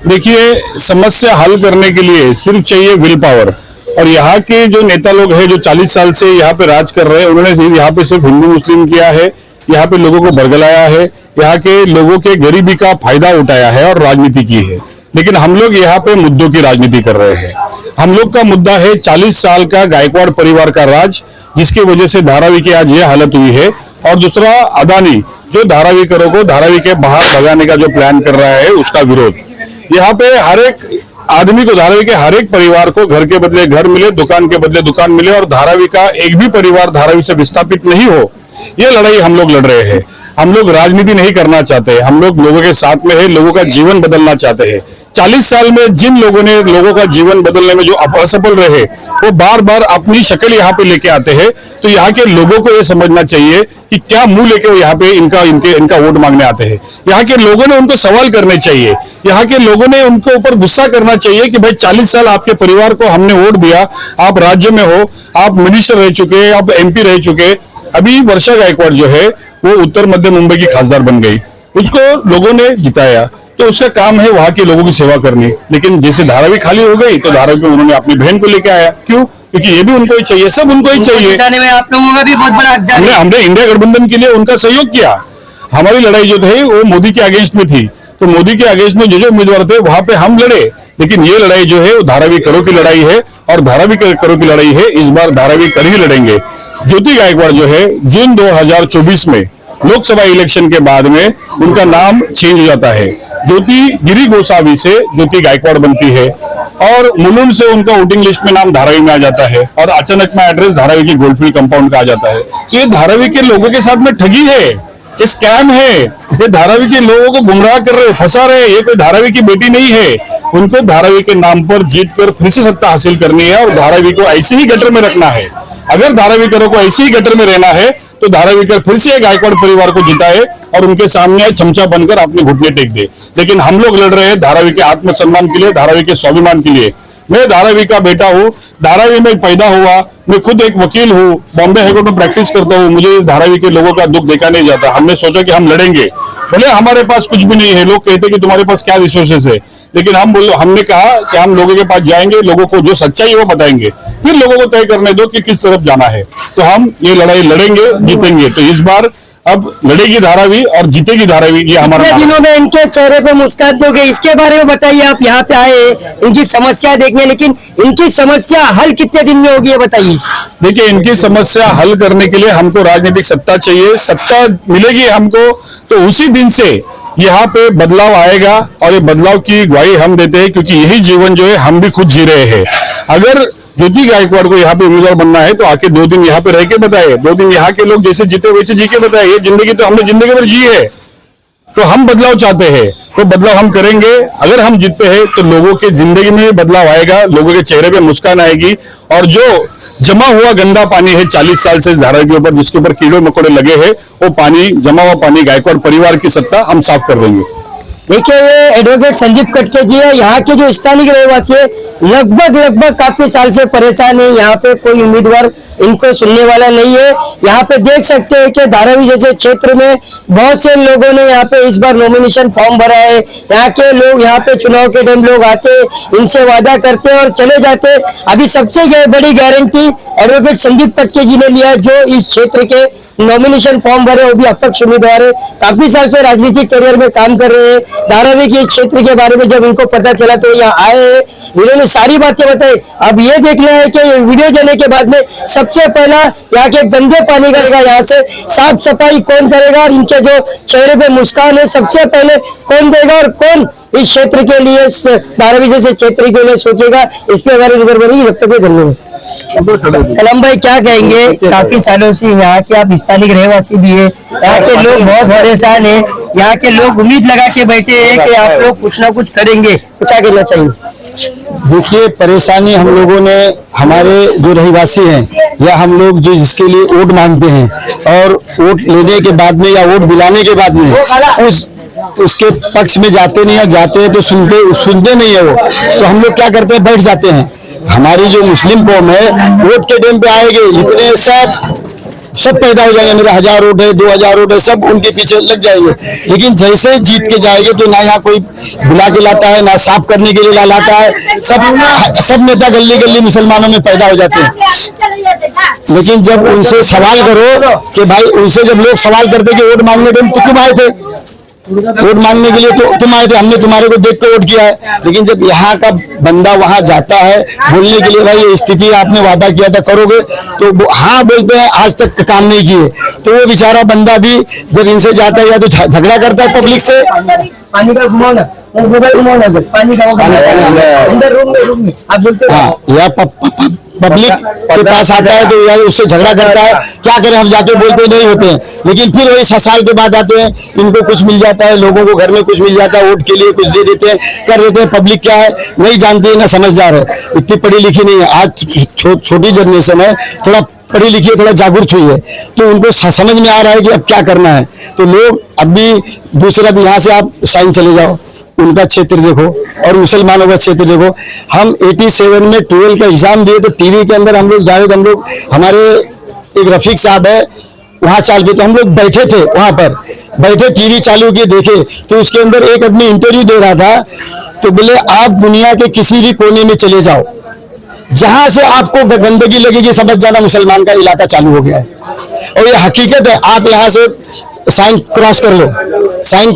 देखिए, समस्या हल करने के लिए सिर्फ चाहिए विल पावर। और यहाँ के जो नेता लोग हैं जो 40 साल से यहाँ पे राज कर रहे हैं, उन्होंने यहाँ पे सिर्फ हिंदू मुस्लिम किया है, यहाँ पे लोगों को बरगलाया है, यहाँ के लोगों के गरीबी का फायदा उठाया है और राजनीति की है। लेकिन हम लोग यहाँ पे मुद्दों की राजनीति कर रहे हैं। हम लोग का मुद्दा है 40 साल का गायकवाड़ परिवार का राज, जिसकी वजह से धारावी की आज ये हालत हुई है। और दूसरा, अदानी जो धारावीकरों को धारावी के बाहर भगाने का जो प्लान कर रहा है, उसका विरोध। यहाँ पे हर एक आदमी को, धारावी के हर एक परिवार को घर के बदले घर मिले, दुकान के बदले दुकान मिले, और धारावी का एक भी परिवार धारावी से विस्थापित नहीं हो, ये लड़ाई हम लोग लड़ रहे हैं। हम लोग राजनीति नहीं करना चाहते, हम लोग लोगों के साथ में है, लोगों का जीवन बदलना चाहते हैं। 40 साल में जिन लोगों ने लोगों का जीवन बदलने में जो असफल रहे, वो बार बार अपनी शक्ल यहाँ पे लेके आते हैं। तो यहाँ के लोगों को ये समझना चाहिए कि क्या मुंह लेके वो यहाँ पे इनका वोट मांगने आते हैं। यहाँ के लोगों ने उनको सवाल करने चाहिए, यहाँ के लोगों ने उनको ऊपर गुस्सा करना चाहिए कि भाई 40 साल आपके परिवार को हमने वोट दिया, आप राज्य में हो, आप मिनिस्टर रह चुके, आप MP रह चुके। अभी वर्षा गायकवाड़ जो है वो उत्तर मध्य मुंबई की खासदार बन गई, उसको लोगों ने जिताया, तो उसका काम है वहां के लोगों की सेवा करनी। लेकिन जैसे धारावी खाली हो गई तो धारावी में उन्होंने अपनी बहन को लेके आया। क्यों? क्योंकि ये भी उनको ही चाहिए, सब उनको ही चाहिए। में आप लोगों का भी बहुत बड़ा हमने इंडिया गठबंधन के लिए उनका सहयोग किया। हमारी लड़ाई जो थी वो मोदी के अगेंस्ट में थी, तो मोदी के अगेंस्ट में जो उम्मीदवार थे वहां पे हम लड़े। लेकिन ये लड़ाई जो है वो धारावी करों की लड़ाई है, और धारावी करों की लड़ाई है। इस बार धारावी कर ही लड़ेंगे। ज्योति गायकवाड़ जो है जून 2024 में लोकसभा इलेक्शन के बाद में उनका नाम चेंज हो जाता है। ज्योति गिरी गोसावी से ज्योति गायकवाड़ बनती है और मुलुंड से उनका वोटिंग लिस्ट में नाम धारावी में आ जाता है और अचानक में एड्रेस धारावी के गोल्डफील्ड कंपाउंड का आ जाता है। तो ये धारावी के लोगों के साथ में ठगी है, ये स्कैम है, ये धारावी के लोगों को गुमराह कर रहे, फंसा रहे। ये कोई धारावी की बेटी नहीं है, उनको धारावी के नाम पर जीत कर फिर से सत्ता हासिल करनी है और धारावी को ऐसे ही गटर में रखना है। अगर धारावीकरों को ऐसे ही गटर में रहना है तो धारावीकर फिर से गायकवाड़ परिवार को जिताए और उनके सामने चमचा बनकर अपने घुटने टेक दे। लेकिन हम लोग लड़ रहे हैं धारावी के आत्मसम्मान के लिए, धारावी के स्वाभिमान के लिए। मैं धारावी का बेटा हूँ, धारावी में पैदा हुआ, मैं खुद एक वकील हूँ, बॉम्बे हाईकोर्ट में प्रैक्टिस करता हूँ। मुझे धारावी के लोगों का दुख देखा नहीं जाता। हमने सोचा कि हम लड़ेंगे, भले हमारे पास कुछ भी नहीं है। लोग कहते कि तुम्हारे पास क्या रिसोर्सेस है, लेकिन हमने कहा कि हम लोगों के पास जाएंगे, लोगों को जो सच्चाई है वो बताएंगे, फिर लोगों को तय करने दो कि किस तरफ जाना है। तो हम ये लड़ाई लड़ेंगे, जीतेंगे। तो इस बार अब लड़ेगी धारावी और जीतेगी धारावी, ये हमारा। दिनों में इनके चेहरे पे मुस्कान दोगे, इसके बारे में बताइए। आप यहाँ पे आए इनकी समस्या देखने, लेकिन इनकी समस्या हल कितने दिन में होगी ये बताइए। देखिए, इनकी समस्या हल करने के लिए हमको राजनीतिक सत्ता चाहिए। सत्ता मिलेगी हमको तो उसी दिन से यहाँ पे बदलाव आएगा और ये बदलाव की ग्वाही हम देते हैं, क्योंकि यही जीवन जो है हम भी खुद जी रहे हैं। अगर ज्योति गायकवाड़ को यहाँ पे उम्मीदवार बनना है तो आके 2 दिन यहाँ पे रह के बताए, 2 दिन यहाँ के लोग जैसे जीते वैसे जी के बताए। ये जिंदगी तो हमने जिंदगी भर जी है, तो हम बदलाव चाहते हैं, तो बदलाव हम करेंगे। अगर हम जीतते हैं तो लोगों के जिंदगी में बदलाव आएगा, लोगों के चेहरे पे मुस्कान आएगी और जो जमा हुआ गंदा पानी है 40 साल से इस धारा के ऊपर, जिसके ऊपर कीड़े मकोड़े लगे हैं, वो पानी, जमा हुआ पानी, गायकवाड़ परिवार की सत्ता हम साफ कर देंगे। देखिए, ये एडवोकेट संदीप कटके जी है, यहाँ के जो स्थानीय रहवासी है, लगभग काफी साल से परेशान है। यहाँ पे कोई उम्मीदवार इनको सुनने वाला नहीं है। यहाँ पे देख सकते हैं कि धारावी जैसे क्षेत्र में बहुत से लोगों ने यहाँ पे इस बार नॉमिनेशन फॉर्म भरा है। यहाँ के लोग यहाँ पे चुनाव के टाइम लोग आते, इनसे वादा करते और चले जाते। अभी सबसे बड़ी गारंटी एडवोकेट संदीप कटके जी ने लिया, जो इस क्षेत्र के नॉमिनेशन फॉर्म भरे, वो भी अपक्ष उम्मीदवार है, काफी साल से राजनीतिक करियर में काम कर रहे हैं। धारावी के क्षेत्र के बारे में जब इनको पता चला तो यहाँ आए, इन्होंने सारी बातें बताई। अब ये देखना है कि वीडियो जाने के बाद में सबसे पहला यहाँ के गंदे पानी का यहाँ से साफ सफाई कौन करेगा और इनके जो चेहरे पे मुस्कान है सबसे पहले कौन देगा और कौन इस क्षेत्र के लिए, धारावी जैसे क्षेत्र के लिए सोचेगा, इस पे हमारी नजर बनेगी। जब तक धन्यवाद। सलाम भाई, क्या कहेंगे? काफी सालों से यहाँ के आप स्थानीय रहवासी भी है, यहाँ के लोग बहुत परेशान है, यहाँ के लोग उम्मीद लगा के बैठे हैं कि आप लोग कुछ ना कुछ करेंगे, तो क्या कहना चाहिए? देखिए, परेशानी हम लोगों ने, हमारे जो रहवासी हैं या हम लोग जो जिसके लिए वोट मांगते हैं और वोट लेने के बाद में या वोट दिलाने के बाद में उसके पक्ष में जाते नहीं, या जाते हैं तो सुनते नहीं है वो, तो हम लोग क्या करते हैं, बैठ जाते हैं। हमारी जो मुस्लिम कौम है वोट के टाइम पे आएंगे, इतने सब पैदा हो जाएंगे, मेरा 1000 वोट है, 2000 वोट है, सब उनके पीछे लग जाएंगे। लेकिन जैसे जीत के जाएंगे तो ना यहाँ कोई बुला के लाता है, ना साफ करने के लिए लाता है। सब नेता गली गली मुसलमानों में पैदा हो जाते हैं। लेकिन जब उनसे सवाल करो कि भाई, उनसे जब लोग सवाल करते कि वोट मांगने टाइम तो क्यों आए थे, वोट मांगने के लिए तो तुम आए थे, हमने तुम्हारे को देख के वोट किया है। लेकिन जब यहाँ का बंदा वहां जाता है बोलने के लिए, भाई ये स्थिति आपने वादा किया था करोगे, तो वो हाँ बोलते हैं, आज तक काम नहीं किए। तो वो बेचारा बंदा भी जब इनसे जाता है या तो झगड़ा करता है पब्लिक से। पानी का घुमाओ ना, पानी का अंदर रूम में आप बोलते हैं, या पब्लिक के पास आता है तो या उससे झगड़ा करता है। क्या करें, हम जाके बोलते नहीं होते हैं, लेकिन फिर वही 6 साल के बाद आते हैं, इनको कुछ मिल जाता है, लोगों को घर में कुछ मिल जाता है, वोट के लिए कुछ दे देते हैं, कर देते हैं। पब्लिक क्या है, नहीं जानती है, ना समझदार है, इतनी पढ़ी लिखी नहीं है। आज छोटी जनरेशन है, थोड़ा पढ़ी लिखी है, थोड़ा जागरूक हुई है, तो उनको समझ में आ रहा है कि अब क्या करना है। तो लोग अभी दूसरा भी, यहाँ से आप साइन चले जाओ, उनका क्षेत्र देखो और मुसलमानों का क्षेत्र देखो। हम 87 में 12 का एग्जाम दिए तो टीवी के अंदर हम लोग हमारे एक रफीक साहब है वहाँ चाल पे, तो हम लोग बैठे थे, वहां पर बैठे टीवी चालू किए देखे, तो उसके अंदर एक आदमी इंटरव्यू दे रहा था, तो बोले आप दुनिया के किसी भी कोने में चले जाओ, जहां से आपको गंदगी लगेगी समझ जाना मुसलमान का इलाका चालू हो गया है। और ये हकीकत है। आप यहाँ से साइन क्रॉस कर लो, साइन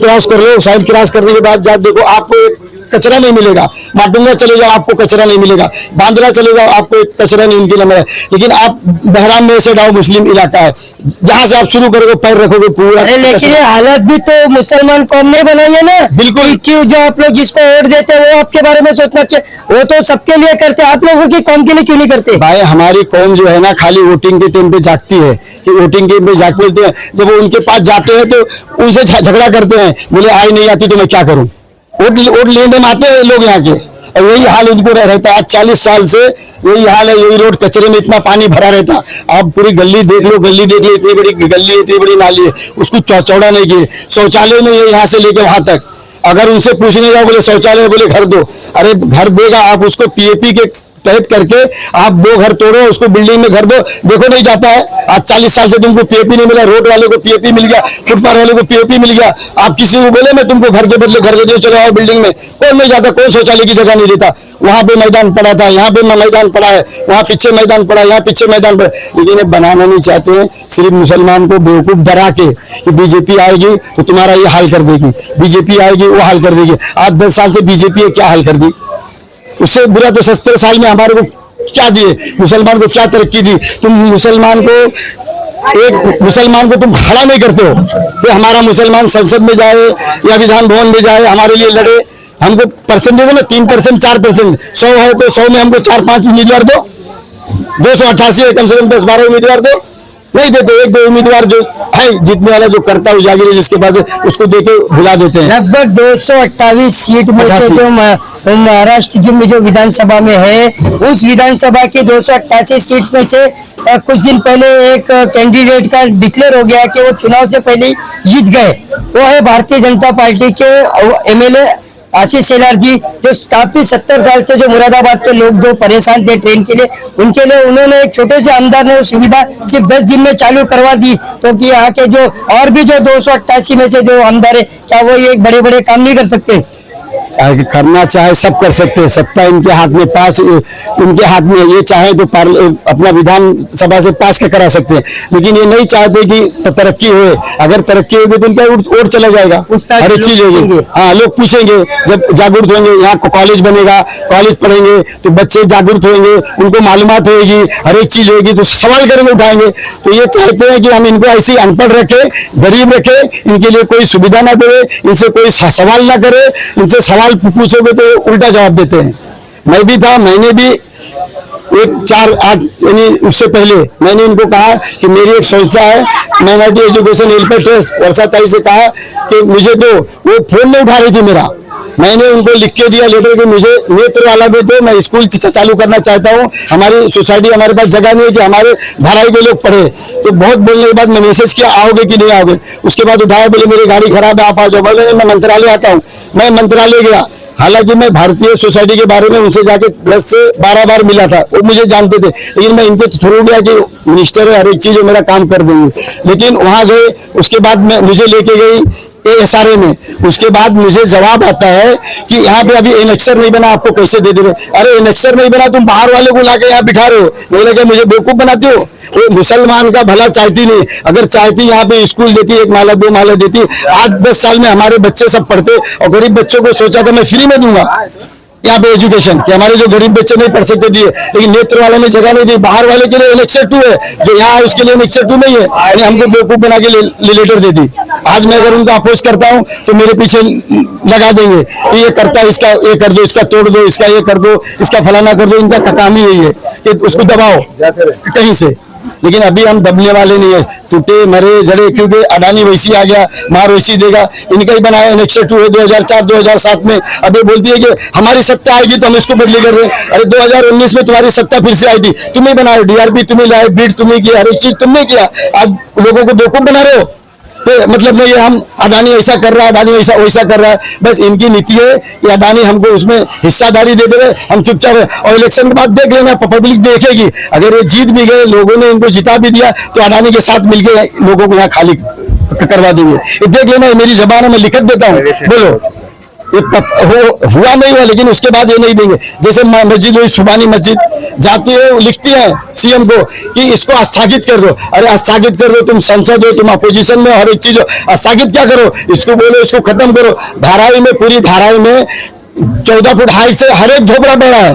क्रॉस करने के बाद जब देखो आपको एक कचरा नहीं मिलेगा। माटुंगा चले जाओ आपको कचरा नहीं मिलेगा, बांद्रा चले जाओ आपको एक कचरा नहीं इनके लिए। लेकिन आप बहराम में से जाओ, मुस्लिम इलाका है, जहां से आप शुरू करोगे पैर रखोगे पूरा। लेकिन ये हालत भी तो मुसलमान कौम ने बनाई है ना। बिल्कुल। क्यों जो आप लोग जिसको वोट देते हैं वो आपके बारे में सोचना चाहिए, वो तो सबके लिए करते, आप लोगों की कौम के लिए क्यों नहीं करते? भाई हमारी कौम जो है ना खाली वोटिंग के टाइम पे जागती है कि वोटिंग के टाइम पे जाग बोलते हैं। जब वो उनके पास जाते हैं तो उनसे झगड़ा करते हैं, बोले आय नहीं आती तो मैं क्या करूं। वोट लेने में आते हैं लोग यहाँ के, और यही हाल उनको रहता है। आज 40 साल से यही हाल है, यही रोड कचरे में इतना पानी भरा रहता। आप पूरी गली देख लो, इतनी बड़ी गली है, इतनी बड़ी नाली है, उसको चौड़ा नहीं किए। शौचालय में ये यहाँ से लेके वहां तक, अगर उनसे पूछने जाओ बोले शौचालय, बोले घर दो। अरे घर देगा, आप उसको पीएपी के तहत करके आप 2 घर तोड़ो, उसको बिल्डिंग में घर दो, देखो नहीं जाता है। आज 40 साल से तुमको पीएपी नहीं मिला, रोड वाले को पीएपी मिल गया, फुटपाथ वाले को पीएपी मिल गया। आप किसी को बोले मैं तुमको घर के बदले घर दे दूं, चलो आओ बिल्डिंग में, कौन नहीं जाता, कौन शौचालय की जगह नहीं देता। वहां पे मैदान पड़ा था, यहाँ पे मैदान पड़ा है, वहाँ पीछे मैदान पड़ा है, यहाँ पीछे मैदान पड़ा, लेकिन ये बनाना नहीं चाहते हैं। सिर्फ मुसलमान को बेवकूफ डरा के कि बीजेपी आएगी तो तुम्हारा ये हाल कर देगी, बीजेपी आएगी वो हाल कर देगी। आज 10 साल से बीजेपी क्या हाल कर दी, उससे बुरा तो 70 साल में हमारे को क्या दिए, मुसलमान को क्या तरक्की दी। तुम मुसलमान को तुम खड़ा नहीं करते हो कि हमारा मुसलमान संसद में जाए या विधान भवन में जाए, हमारे लिए लड़े। हमको परसेंटेज में 3% 4%, 100 है तो 100 में हमको 4-5 उम्मीदवार दो। 288 है, कम से कम 10-12 उम्मीदवार दो, नहीं देते। 1-2 उम्मीदवार जो है जीतने वाला जो करता है उजागिर है जिसके पास उसको देके भुला देते हैं। लगभग 228 सीट में से जो महाराष्ट्र में जो विधानसभा में है, उस विधानसभा की 288 सीट में से कुछ दिन पहले एक कैंडिडेट का डिक्लेयर हो गया कि वो चुनाव से पहले जीत गए। वो है भारतीय जनता पार्टी के एमएलए आशीष शेलार जी, जो काफी 70 साल से जो मुरादाबाद के लोग जो परेशान थे ट्रेन के लिए, उनके लिए उन्होंने एक छोटे से आमदार ने वो सुविधा सिर्फ 10 दिन में चालू करवा दी। तो कि यहाँ के जो और भी जो 288 में से जो आमदार है, क्या वो ये बड़े बड़े काम नहीं कर सकते? करना चाहे सब कर सकते हैं, सत्ता इनके हाथ में, पास इनके हाथ में। ये चाहे तो अपना विधानसभा से पास के करा सकते हैं, लेकिन ये नहीं चाहते कि तरक्की हो। अगर तरक्की होगी तो इनका वोट चला जाएगा, हर एक चीज होगी। हाँ, लोग पूछेंगे जब जागरूक होंगे, यहाँ कॉलेज बनेगा, कॉलेज पढ़ेंगे तो बच्चे जागरूक होंगे, उनको मालूमात होगी, हर एक चीज होगी तो सवाल करेंगे, उठाएंगे। तो ये चाहते हैं कि हम इनको ऐसी अनपढ़ रखे, गरीब रखे, इनके लिए कोई सुविधा ना दे, इनसे कोई सवाल ना करे, इनसे सवाल पूछोगे तो उल्टा जवाब देते हैं। मैं भी था, मैंने भी 4-8 यानी उससे पहले मैंने इनको कहा कि मेरी एक संस्था है माइनॉरिटी एजुकेशन वेलफेयर ट्रस्ट, वर्षा ताई से कहा कि मुझे दो। वो फोन नहीं उठा रही थी मेरा, मैंने उनको लिख के दिया लेटर कि मुझे नेत्र वाला भी दो, मैं स्कूल चालू करना चाहता हूँ। हमारी सोसाइटी, हमारे पास जगह नहीं है कि हमारे धाराई के लोग पढ़े। तो बहुत बोलने के बाद मैं मैसेज किया आओगे कि नहीं आओगे। उसके बाद उठाया, बोले मेरी गाड़ी खराब है, आप आ जाओ। बोले मैं मंत्रालय आता हूँ। मैं मंत्रालय गया, हालांकि मैं भारतीय सोसाइटी के बारे में उनसे जाके 10 से 12 बार मिला था, वो मुझे जानते थे, लेकिन मैं इनके थ्रू गया कि मिनिस्टर है, हर एक चीज मेरा काम कर देंगे। लेकिन वहां गए, उसके बाद मुझे लेके गई ASRA में। उसके बाद मुझे जवाब आता है कि यहाँ पे अभी एनेक्सर नहीं बना, आपको कैसे दे दे। अरे एनेक्सर नहीं बना, तुम बाहर वाले को लाके यहाँ बिठा रहे हो। बोले कि मुझे बेवकूफ बनाते हो। वो मुसलमान का भला चाहती नहीं, अगर चाहती यहाँ पे स्कूल देती, 1 माला 2 माला देती। आज 10 साल में हमारे बच्चे सब पढ़ते, और गरीब बच्चों को सोचा था मैं फ्री में दूंगा यहाँ पे एजुकेशन, कि हमारे जो गरीब बच्चे नहीं पढ़ सकते दिए, लेकिन नेत्र वाले में जगह नहीं दी। बाहर वाले के लिए एनेक्सर 2 है, जो यहाँ है उसके लिए एनेक्सर 2 नहीं है, यानी हमको बेवकूफ बना के लेटर दे दी। आज मैं अगर उनका अपोज करता हूँ तो मेरे पीछे लगा देंगे कि ये करता है, इसका ये कर दो, इसका तोड़ दो, इसका ये कर दो, इसका फलाना कर दो। इनका काम ही यही है कि उसको दबाओ कहीं से। लेकिन अभी हम दबने वाले नहीं है, टूटे मरे जड़े, क्योंकि अडानी वैसी आ गया, मार वैसी देगा। इनका ही बनाया एनेक्सर 2 है 2004-2007 में। अभी बोलती है कि हमारी सत्ता आएगी तो हम इसको बदली कर रहे हैं। अरे 2019 में तुम्हारी सत्ता फिर से आई थी, तुम्हें बनाए, DRP तुम्हें लाए, बीट तुम्हें किया, हर एक चीज तुमने किया। आज लोगों को बेवकूफ बना रहे हो। तो मतलब नहीं, हम अडानी ऐसा कर रहा है, अडानी वैसा कर रहा है। बस इनकी नीति है कि अडानी हमको उसमें हिस्सादारी दे दे रहे, हम चुपचाप है। और इलेक्शन के बाद देख लेना, पब्लिक देखेगी। अगर ये जीत भी गए, लोगों ने इनको जिता भी दिया, तो अडानी के साथ मिलकर लोगों को यहाँ खाली करवा देंगे। ये देख लेना, मेरी जबान है, मैं लिखत देता हूँ। बोलो, ये हुआ नहीं हुआ, लेकिन उसके बाद ये नहीं देंगे। जैसे मस्जिद हुई, सुबानी मस्जिद जाती है, लिखती है सीएम को कि इसको स्थगित कर दो। अरे स्थगित कर दो, तुम संसद हो, तुम अपोजिशन में, हर एक चीज हो, स्थगित क्या करो, इसको बोलो, इसको खत्म करो। धारावी में, पूरी धारावी में 14 फुट हाइट से हर एक झोपड़ा बड़ा है,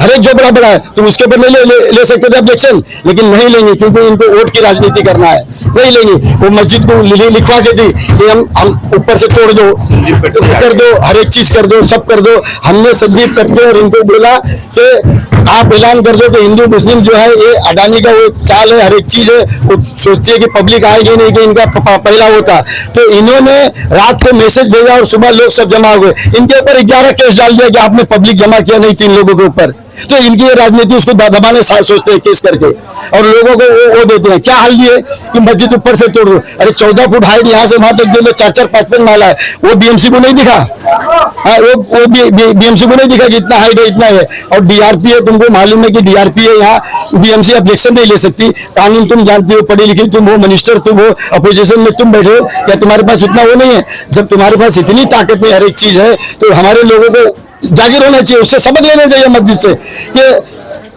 हर एक झोपड़ा बड़ा है। तुम उसके ऊपर नहीं ले सकते थे ऑब्जेक्शन, लेकिन नहीं लेंगे क्योंकि इनको वोट की राजनीति करना है, नहीं लेंगे। वो मस्जिद को लिखवा के दी कि हम ऊपर से तोड़ दो, कर दो, हर एक चीज कर दो, सब कर दो। हमने संदीप कट्टे और इनको बोला कि आप ऐलान कर दो कि हिंदू मुस्लिम जो है ये अडानी का वो चाल है, हर एक चीज है, वो सोचती है कि पब्लिक आएगी नहीं कि इनका पहला होता। तो इन्होंने रात को मैसेज भेजा और सुबह लोग सब जमा हुए, इनके ऊपर 11 केस डाल दिया कि आपने पब्लिक जमा किया नहीं 3 लोगों के ऊपर। तो इनकी ये राजनीति उसको दबाने सोचते हैं केस करके, और लोगों को वो देते हैं। क्या हाल दिए कि मस्जिद ऊपर से तोड़ दो। अरे 14 फुट हाइट यहाँ से वहां तक जो 4-4, 5-5 माला है, वो बीएमसी को नहीं दिखा। वो बीएमसी को नहीं दिखा कि इतना हाइट है, इतना है। और डीआरपी है, तुमको मालूम है कि डीआरपी है, यहाँ बीएमसी ऑब्जेक्शन नहीं ले सकती। कानून तुम जानती हो, पढ़ी लिखी तुम हो, मिनिस्टर तुम हो, अपोजिशन में तुम बैठे हो, क्या तुम्हारे पास उतना वो नहीं है? जब तुम्हारे पास इतनी ताकत में हर एक चीज है तो हमारे लोगों को जागीर होना चाहिए, उससे सबक लेना चाहिए मस्जिद से कि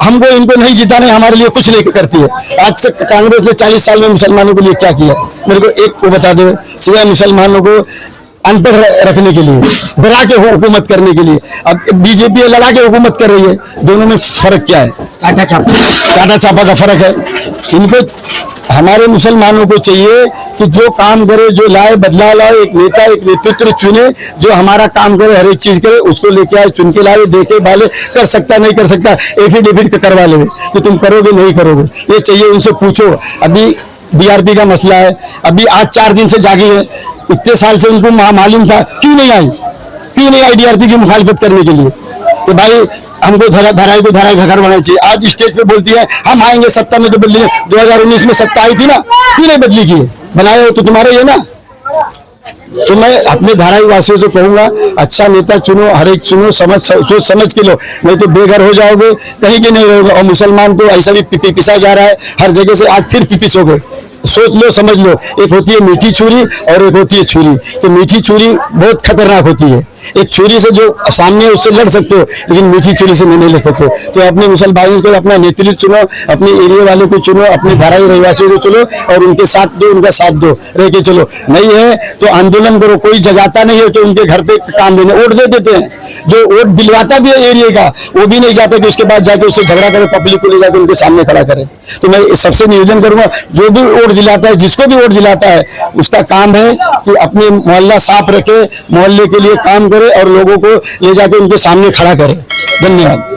हमको इनको नहीं जिताने, हमारे लिए कुछ नहीं करती है। आज से कांग्रेस ने 40 साल में मुसलमानों के लिए क्या किया, मेरे को एक को बता दो, सिवाय मुसलमानों को अनपढ़ रखने के लिए, डरा के हुकूमत करने के लिए। अब बीजेपी लड़ा के हुकूमत कर रही है, दोनों में फर्क क्या है? काटा छापा का फर्क है। इनको हमारे मुसलमानों को चाहिए कि जो काम करे, जो लाए, बदलाव लाए, एक नेता, एक नेतृत्व चुने जो हमारा काम करे, हर एक चीज करे, उसको लेके आए, चुन के लाए, देखे भाले, कर सकता नहीं कर सकता, एफिडेविट करवा ले तो तुम करोगे नहीं करोगे, ये चाहिए। उनसे पूछो। अभी डीआरपी का मसला है, अभी आज 4 दिन से जागी है, इतने साल से उनको मालूम था, क्यों नहीं आई डीआरपी की मुखालिफत करने के लिए कि भाई हमको धराई को धराई घर बनाना चाहिए। आज स्टेज पे बोलती है हम आएंगे सत्ता में, तो बदली 2019 में सत्ता आई थी ना, क्यों नहीं बदली की? बनाए हो तो तुम्हारा ये ना। तो मैं अपने धारावी वासियों से कहूंगा, अच्छा नेता चुनो, हर एक चुनो, सोच समझ के लो, नहीं तो बेघर हो जाओगे, कहीं के नहीं रहोगे। और मुसलमान तो ऐसा भी पिसा जा रहा है हर जगह से, आज फिर पिपिस हो गए। सोच लो, समझ लो, एक होती है मीठी छुरी और एक होती है छुरी। तो मीठी छुरी बहुत खतरनाक होती है, एक छुरी से जो सामने उससे लड़ सकते हो, लेकिन मीठी छुरी से नहीं लड़ सकते। तो अपने मुसलमान भाइयों को अपना नेतृत्व चुनो, अपने एरिया वालों को चुनो, अपने धारावी रहवासियों को चुनो और उनके साथ दो, उनका साथ दो, रह के चलो। नहीं है तो आंदोलन करो। कोई जगाता नहीं है कि उनके घर पे काम देने, वोट दे देते हैं। जो वोट दिलवाता भी है एरिया का, वो भी नहीं जाता कि उसके बाद जाके उससे झगड़ा करे, पब्लिक को ले जाकर उनके सामने खड़ा करे। तो मैं सबसे निवेदन करूंगा, जो भी वोट दिलाता है, जिसको भी वोट दिलाता है, उसका काम है कि अपने मोहल्ला साफ रखे, मोहल्ले के लिए काम करे और लोगों को ले जाके उनके सामने खड़ा करे। धन्यवाद।